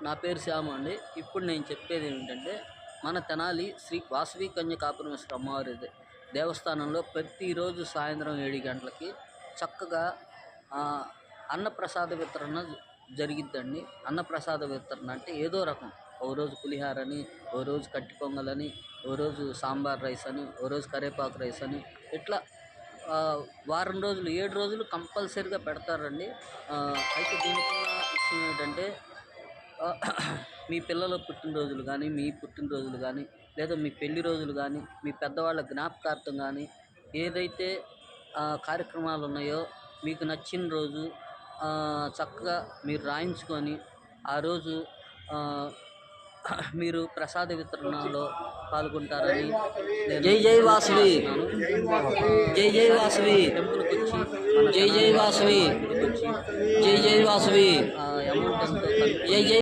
నా పేరు శ్యాము అండి. ఇప్పుడు నేను చెప్పేది ఏమిటంటే, మన తెనాలి శ్రీ వాసవి కన్య కాపురమేశ్వర అమ్మవారి దేవస్థానంలో ప్రతిరోజు సాయంత్రం 7 గంటలకి చక్కగా అన్నప్రసాద వితరణ జరిగిద్దండి. అన్నప్రసాద వితరణ అంటే ఏదో రకం, ఓ రోజు పులిహారని, ఓ రోజు కట్టి పొంగలని, ఓ రోజు సాంబార్ రైస్ అని, ఓ రోజు కరివేపాకు రైస్ అని, ఇట్లా వారం రోజులు 7 రోజులు కంపల్సరీగా పెడతారండి. అయితే దీనికున్న విషయం ఏంటంటే, మీ పిల్లల పుట్టినరోజులు కానీ, మీ పుట్టినరోజులు కానీ, లేదా మీ పెళ్లి రోజులు కానీ, మీ పెద్దవాళ్ళ జ్ఞాపకార్థం కానీ, ఏదైతే కార్యక్రమాలు ఉన్నాయో మీకు నచ్చిన రోజు చక్కగా మీరు రాయించుకొని ఆ రోజు మీరు ప్రసాద వితరణలో పాల్గొంటారని జై జై వాసవి, జై జై వాసవి, టెంపుల్కి వచ్చి జై జై వాసవి, జై జై వాసవి, అమౌంట్ ఎంతో జై జై